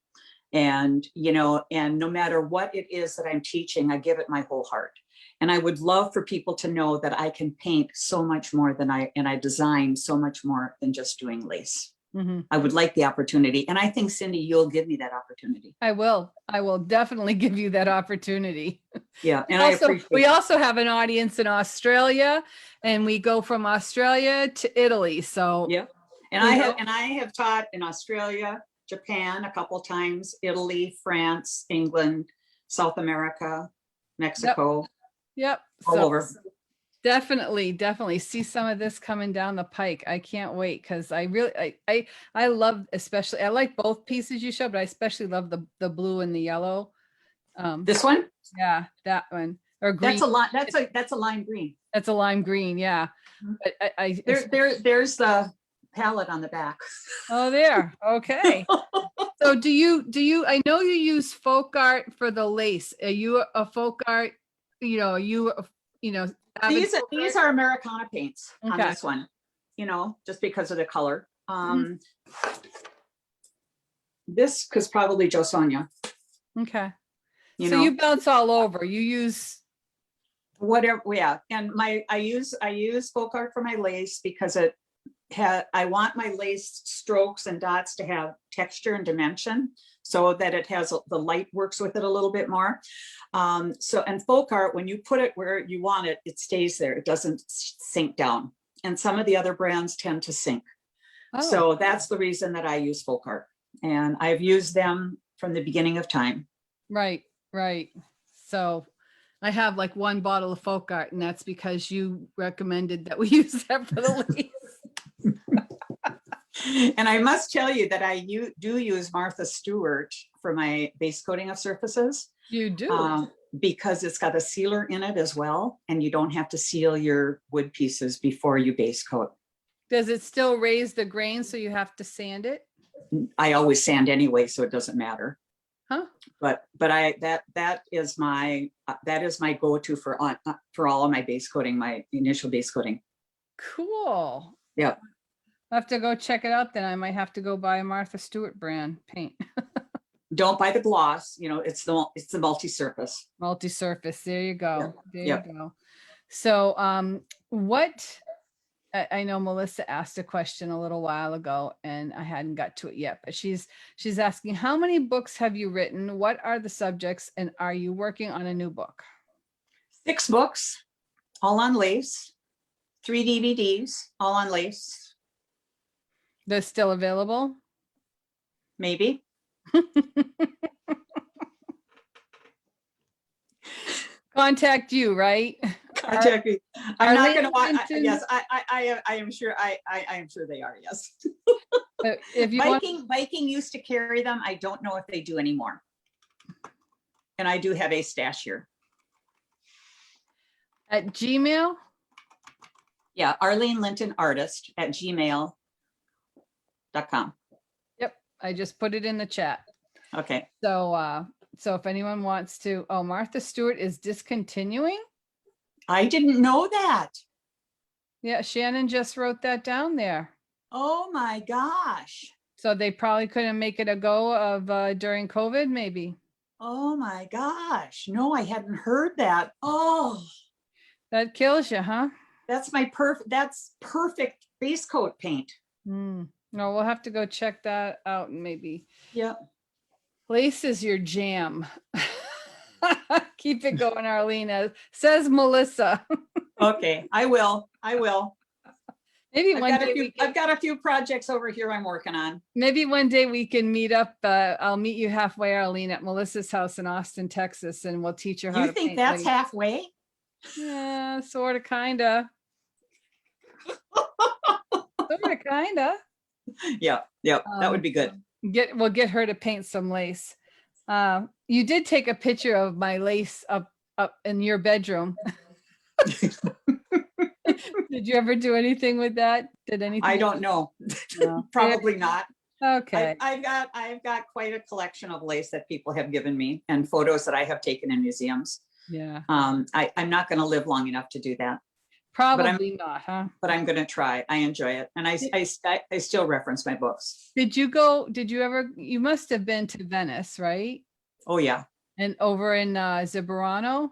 And no matter what it is that I'm teaching, I give it my whole heart. And I would love for people to know that I can paint so much more and I design so much more than just doing lace. Mm-hmm. I would like the opportunity. And I think, Cindy, you'll give me that opportunity.
I will definitely give you that opportunity.
Yeah. And
we also have an audience in Australia, and we go from Australia to Italy. So
yeah. And I have taught in Australia, Japan a couple times, Italy, France, England, South America, Mexico.
Yep.
All over.
Definitely see some of this coming down the pike. I can't wait, because I love, especially, I like both pieces you showed, but I especially love the blue and the yellow.
This one?
Yeah, that one. Or green.
That's a lime green.
That's a lime green, yeah. But
there's the palette on the back.
Oh, there. Okay. So do you I know you use folk art for the lace. Are you a folk art, these
are Americana paints on this one, just because of the color. This is probably Joe Sonia.
Okay.
You
So
know,
you bounce all over. You use
whatever. Yeah. And I use folk art for my lace because I want my lace strokes and dots to have texture and dimension so that it has the light works with it a little bit more. And folk art, when you put it where you want it, it stays there. It doesn't sink down. And some of the other brands tend to sink.
Oh.
So that's the reason that I use folk art. And I've used them from the beginning of time.
Right. So I have like one bottle of folk art, and that's because you recommended that we use that for the lace.
And I must tell you that I do use Martha Stewart for my base coating of surfaces.
You do?
Because it's got a sealer in it as well, and you don't have to seal your wood pieces before you base coat.
Does it still raise the grain so you have to sand it?
I always sand anyway, so it doesn't matter.
Huh?
But that is my go-to for all of my base coating, my initial base coating.
Cool.
Yeah.
I'll have to go check it out then. I might have to go buy a Martha Stewart brand paint.
Don't buy the gloss, it's the multi-surface.
Multi-surface. There you go. There
Yep.
you go. So what I know Melissa asked a question a little while ago and I hadn't got to it yet, but she's asking, how many books have you written? What are the subjects? And are you working on a new book?
6 books, all on lace, 3 DVDs, all on lace.
They're still available?
Maybe.
Contact you, right?
Contact me. I'm not going to watch.
Linton?
Yes, I am sure. I am sure they are. Yes.
If you
Viking used to carry them. I don't know if they do anymore. And I do have a stash here.
At Gmail?
Yeah, Arlene Linton Artist at gmail.com.
Yep, I just put it in the chat.
Okay.
So if anyone wants to, Martha Stewart is discontinuing?
I didn't know that.
Yeah, Shannon just wrote that down there.
Oh my gosh.
So they probably couldn't make it a go of during COVID, maybe.
Oh my gosh. No, I hadn't heard that. Oh,
That kills you, huh?
that's perfect base coat paint.
No, we'll have to go check that out maybe.
Yeah. Lace
is your jam. Keep it going, Arlene, says Melissa.
Okay, I will.
Maybe
I've got a few projects over here I'm working on.
Maybe one day we can meet up. I'll meet you halfway, Arlene, at Melissa's house in Austin, Texas, and we'll teach her how to paint.
You think that's halfway?
Yeah, sort of, kind of. Sort of, kind of.
Yeah, that would be good.
We'll get her to paint some lace. You did take a picture of my lace up in your bedroom. Did you ever do anything with that? Did anything?
I don't know. No. Probably not.
Okay.
I've got quite a collection of lace that people have given me and photos that I have taken in museums.
Yeah.
I'm not going to live long enough to do that.
Probably not, huh?
But I'm going to try. I enjoy it. And I still reference my books.
You must have been to Venice, right?
Oh yeah.
And over in Zebrano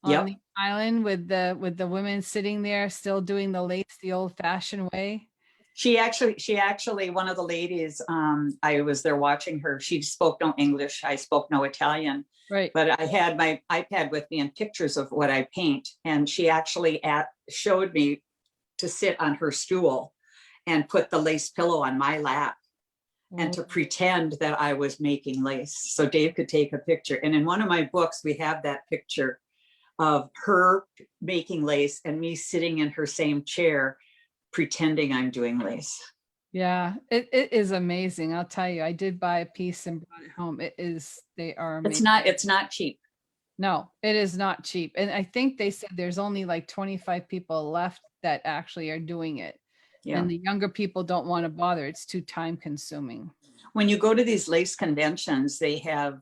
on the island with the women sitting there still doing the lace the old fashioned way.
She actually, one of the ladies, I was there watching her. She spoke no English. I spoke no Italian.
Right.
But I had my iPad with me and pictures of what I paint. And she actually showed me to sit on her stool and put the lace pillow on my lap and to pretend that I was making lace. So Dave could take a picture. And in one of my books, we have that picture of her making lace and me sitting in her same chair, pretending I'm doing lace.
Yeah, it is amazing. I'll tell you, I did buy a piece and brought it home. They are amazing.
It's not cheap.
No, it is not cheap. And I think they said there's only like 25 people left that actually are doing it. Yeah. And the younger people don't want to bother. It's too time consuming.
When you go to these lace conventions, they have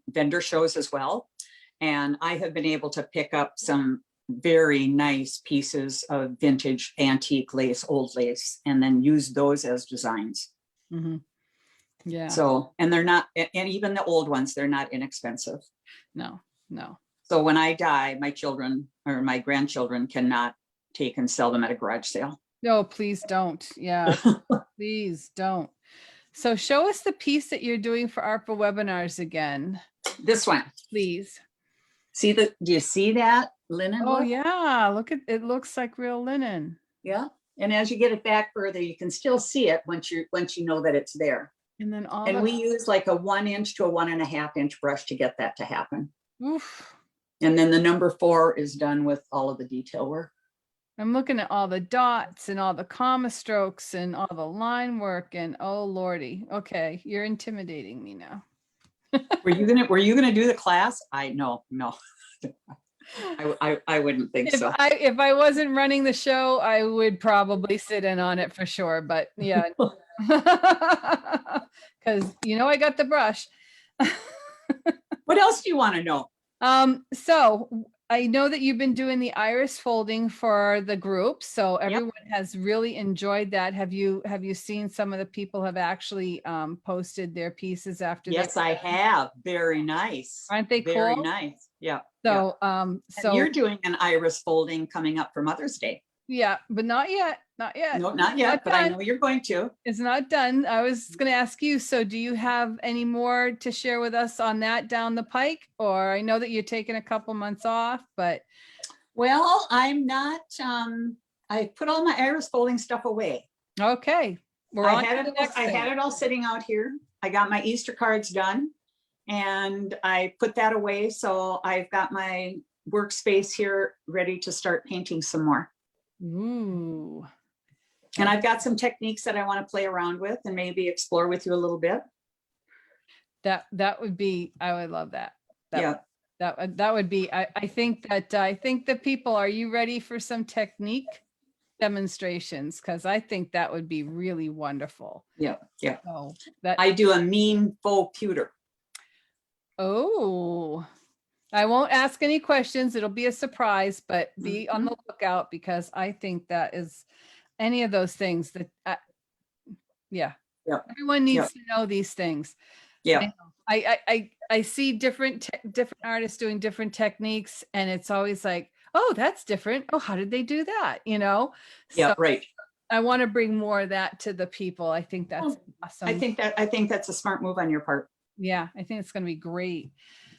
vendor shows as well. And I have been able to pick up some very nice pieces of vintage antique lace, old lace, and then use those as designs.
Mhm. Yeah.
So, and they're not, and even the old ones, they're not inexpensive.
No, no.
So when I die, my children or my grandchildren cannot take and sell them at a garage sale.
No, please don't. Yeah, please don't. So show us the piece that you're doing for ARPA webinars again,
This one,
please.
see do you see that linen?
Oh
look?
yeah, look at it, looks like real linen.
Yeah. And as you get it back further, you can still see it once you know that it's there.
And then all
And we use like a 1 inch to a 1.5 inch brush to get that to happen.
oof.
And then the number 4 is done with all of the detail work.
I'm looking at all the dots and all the comma strokes and all the line work and oh Lordy. Okay, you're intimidating me now.
Were you gonna do the class? No. I wouldn't think so.
If I wasn't running the show, I would probably sit in on it for sure. But yeah, because I got the brush.
What else do you want to know?
So I know that you've been doing the iris folding for the group, so everyone has really enjoyed that. Have you seen some of the people have actually posted their pieces after?
Yes, I have. Very nice.
Aren't they
very
cool?
nice? Yeah.
So
so you're doing an iris folding coming up for Mother's Day.
Yeah, but not yet. Not yet.
No, not yet, but I know you're going to.
It's not done. I was going to ask you, so do you have any more to share with us on that down the pike? Or I know that you're taking a couple months off, but.
Well, I'm not, I put all my iris folding stuff away.
Okay.
I had it all sitting out here. I got my Easter cards done and I put that away. So I've got my workspace here ready to start painting some more.
Ooh.
And I've got some techniques that I want to play around with and maybe explore with you a little bit.
That would be, I would love that. That would be, I think the people, are you ready for some technique demonstrations? Because I think that would be really wonderful.
Yeah.
So
I do a mean faux pewter.
Oh, I won't ask any questions. It'll be a surprise, but be on the lookout because I think that is any of those things that, everyone needs to know these things.
Yeah.
I see different artists doing different techniques and it's always like, oh, that's different. Oh, how did they do that?
Yeah,
so
right.
I want to bring more of that to the people. I think that's awesome.
I think that's a smart move on your part.
Yeah, I think it's going to be great.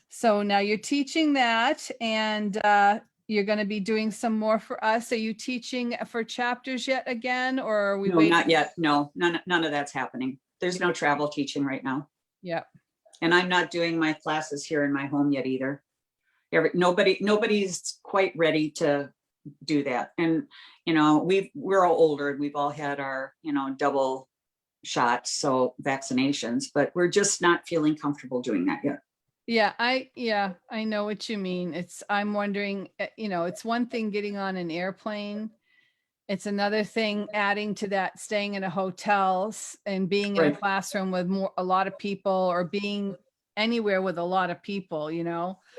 So now you're teaching that and you're going to be doing some more for us. Are you teaching for chapters yet again, or are we waiting?
Not yet. No, none of that's happening. There's no travel teaching right now.
Yeah.
And I'm not doing my classes here in my home yet either. Nobody's quite ready to do that. And, we're all older. We've all had our, double shots, so vaccinations, but we're just not feeling comfortable doing that yet.
Yeah, I know what you mean. I'm wondering, it's one thing getting on an airplane. It's another thing adding to that, staying in a hotel and being in a classroom with a lot of people, or being anywhere with a lot of people,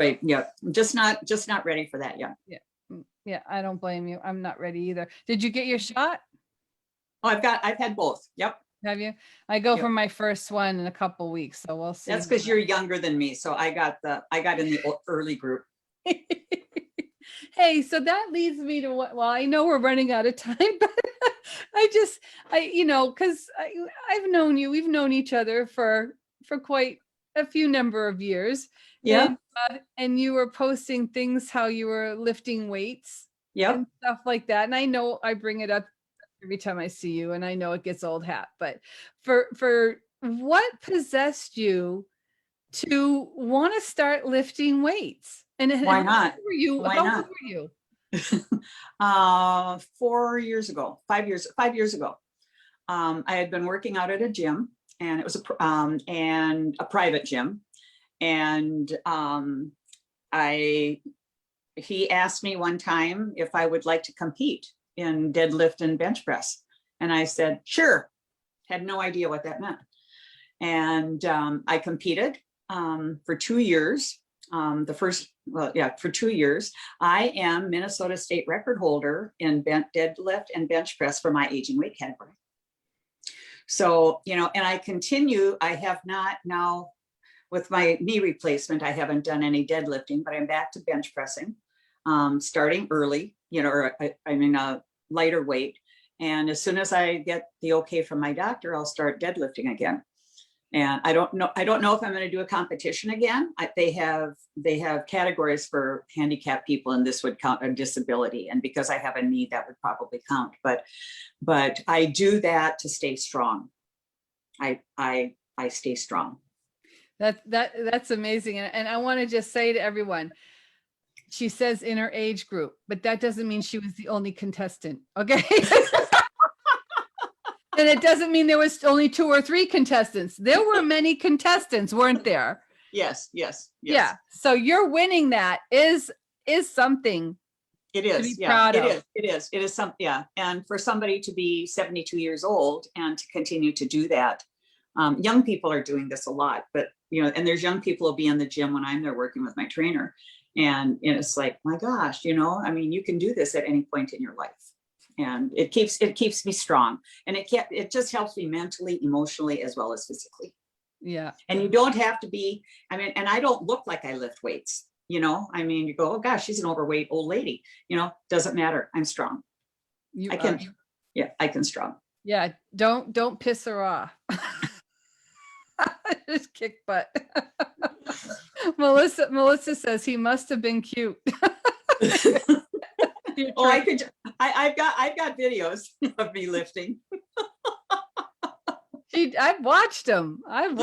Right. Yeah. Just not ready for that yet.
Yeah. I don't blame you. I'm not ready either. Did you get your shot?
Oh, I've had both. Yep.
Have you? I go for my first one in a couple weeks, so we'll see.
That's because you're younger than me. So I got in the early group.
Hey, so that leads me to well, I know we're running out of time, but because I've known you, we've known each other for quite a few number of years.
Yeah.
And you were posting things, how you were lifting weights.
Yep.
And stuff like that. And I know I bring it up every time I see you, and I know it gets old hat, but for what possessed you to want to start lifting weights? And
why not?
How old were you?
4 years ago, 5 years ago. I had been working out at a gym, and it was a private gym. And he asked me one time if I would like to compete in deadlift and bench press. And I said, sure. Had no idea what that meant. And I competed for 2 years. the first, well, yeah, for 2 years. I am Minnesota state record holder in deadlift and bench press for my age and weight category. So, you know, and I have not now with my knee replacement, I haven't done any deadlifting, but I'm back to bench pressing, starting early, you know, or a lighter weight. And as soon as I get the okay from my doctor, I'll start deadlifting again. And I don't know if I'm going to do a competition again. They have categories for handicapped people, and this would count a disability. And because I have a knee, that would probably count. But I do that to stay strong. I stay strong.
That's amazing. And I want to just say to everyone, she says in her age group, but that doesn't mean she was the only contestant. Okay. And it doesn't mean there was only 2 or 3 contestants. There were many contestants, weren't there?
Yes.
Yeah. So you're winning that is something.
It is.
To be
Yeah,
proud
it
of.
is. It is. It is something. Yeah. And for somebody to be 72 years old and to continue to do that, young people are doing this a lot, but you know, and there's young people who'll be in the gym when I'm there working with my trainer. And it's like, my gosh, you know, I mean, you can do this at any point in your life. And it keeps me strong, and it just helps me mentally, emotionally, as well as physically.
Yeah.
And you don't have to be, I mean, and I don't look like I lift weights, you know, I mean, you go, oh gosh, she's an overweight old lady, you know, doesn't matter. I'm strong. I can strong.
Yeah. Don't piss her off. Just kick butt. Melissa says he must have been cute.
Oh, I've got videos of me lifting.
I've watched them. I'm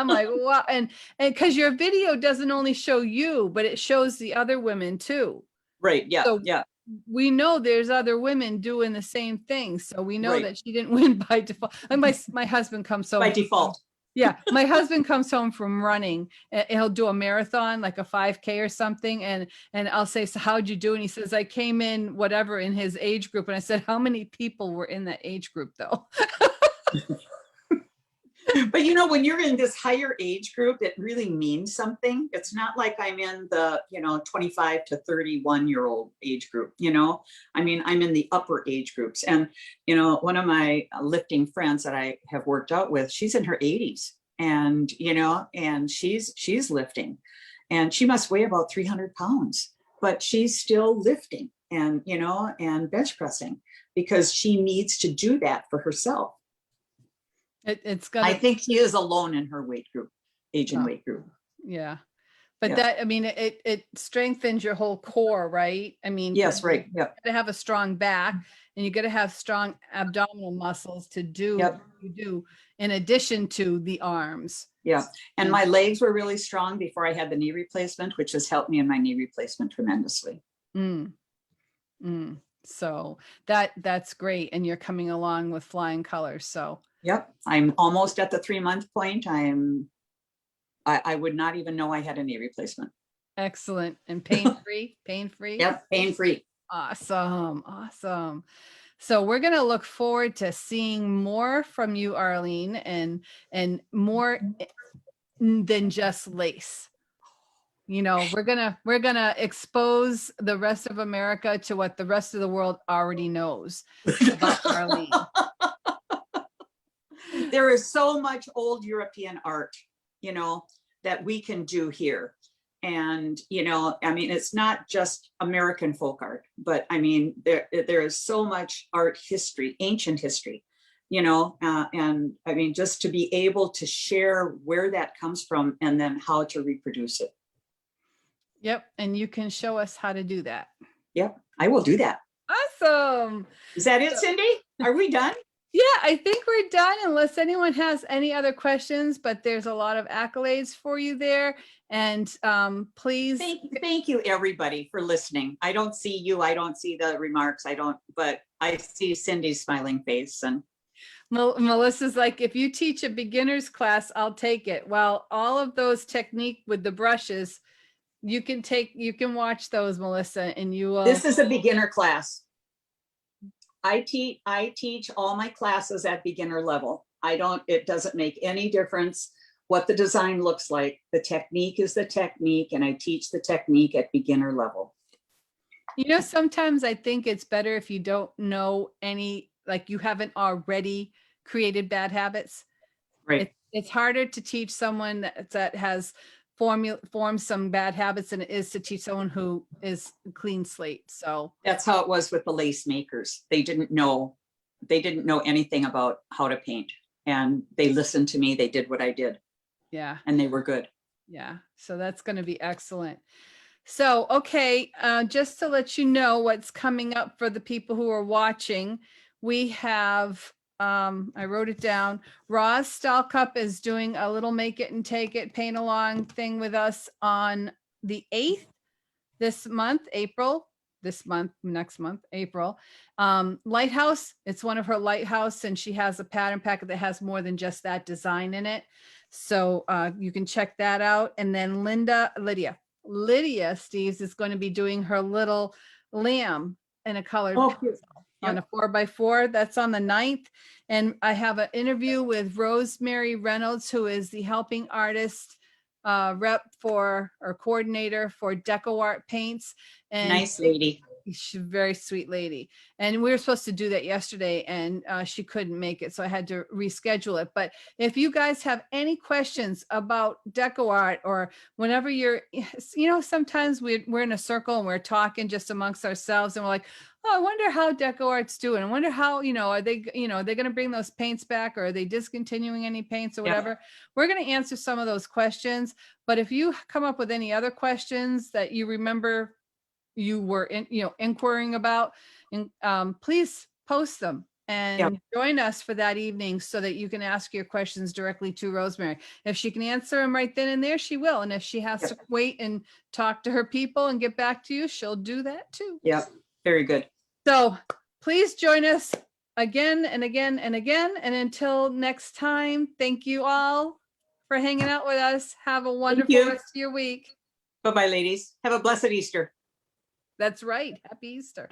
like, wow. And because your video doesn't only show you, but it shows the other women too.
Right. Yeah.
So
yeah.
We know there's other women doing the same thing. So we know
right.
that she didn't win by default. And my husband comes home
by default.
Yeah. My husband comes home from running, and he'll do a marathon, like a 5K or something. And I'll say, so how'd you do? And he says, I came in whatever in his age group. And I said, how many people were in that age group though?
But you know, when you're in this higher age group, it really means something. It's not like I'm in the, 25 to 31-year-old age group, I mean, I'm in the upper age groups. And, one of my lifting friends that I have worked out with, she's in her 80s and, and she's lifting, and she must weigh about 300 pounds, but she's still lifting and, and bench pressing because she needs to do that for herself. I think she is alone in her weight group, age and weight group.
Yeah. But that, I mean, it strengthens your whole core, right? I mean,
yes, right.
You got to have a strong back, and you got to have strong abdominal muscles to do what you do in addition to the arms.
Yeah. And my legs were really strong before I had the knee replacement, which has helped me in my knee replacement tremendously.
So that's great. And you're coming along with flying colors. So
yep. I'm almost at the 3-month point. I would not even know I had a knee replacement.
Excellent. And pain-free? Pain-free?
Yep, pain-free.
Awesome. So we're going to look forward to seeing more from you, Arlene, and more than just lace. We're gonna expose the rest of America to what the rest of the world already knows about Arlene.
There is so much old European art, that we can do here. And, I mean, it's not just American folk art, but I mean, there is so much art history, ancient history, and I mean, just to be able to share where that comes from and then how to reproduce it.
Yep. And you can show us how to do that.
Yep. I will do that.
Awesome.
Is that it, Cindy? Are we done?
Yeah, I think we're done unless anyone has any other questions, but there's a lot of accolades for you there. And please.
Thank you everybody for listening. I don't see you. I don't see the remarks. But I see Cindy's smiling face. And
Melissa's like, if you teach a beginner's class, I'll take it. Well, all of those technique with the brushes, you can watch those, Melissa, and you will.
This is a beginner class. I teach all my classes at beginner level. It doesn't make any difference what the design looks like. The technique is the technique, and I teach the technique at beginner level.
You know, sometimes I think it's better if you don't know any, like you haven't already created bad habits.
Right.
It's harder to teach someone that has formed some bad habits than it is to teach someone who is clean slate. So
that's how it was with the lace makers. They didn't know anything about how to paint, and they listened to me. They did what I did.
Yeah.
And they were good.
Yeah. So that's going to be excellent. So, okay, just to let you know what's coming up for the people who are watching, we have, I wrote it down. Roz Stahlcup is doing a little make it and take it paint along thing with us on the 8th this month, April. Next month, April. Lighthouse, it's one of her lighthouse, and she has a pattern packet that has more than just that design in it. So you can check that out. And then Lydia Steves is going to be doing her little lamb in a colored pencil on a 4x4. That's on the 9th. And I have an interview with Rosemary Reynolds, who is the helping artist rep for, or coordinator for Deco Art Paints. And
nice lady.
She's a very sweet lady. And we were supposed to do that yesterday, and she couldn't make it, so I had to reschedule it. But if you guys have any questions about deco art, or whenever you're, you know, sometimes we're in a circle and we're talking just amongst ourselves, and we're like, oh, I wonder how deco art's doing. I wonder how, you know, are they going to bring those paints back, or are they discontinuing any paints or whatever? Yep. We're going to answer some of those questions. But if you come up with any other questions that you remember you were inquiring about, and please post them and join us for that evening so that you can ask your questions directly to Rosemary. If she can answer them right then and there, she will. And if she has to wait and talk to her people and get back to you, she'll do that too.
Yeah, very good.
So please join us again and again and again. And until next time, thank you all for hanging out with us. Have a wonderful rest of your week.
Bye-bye, ladies. Have a blessed Easter.
That's right. Happy Easter.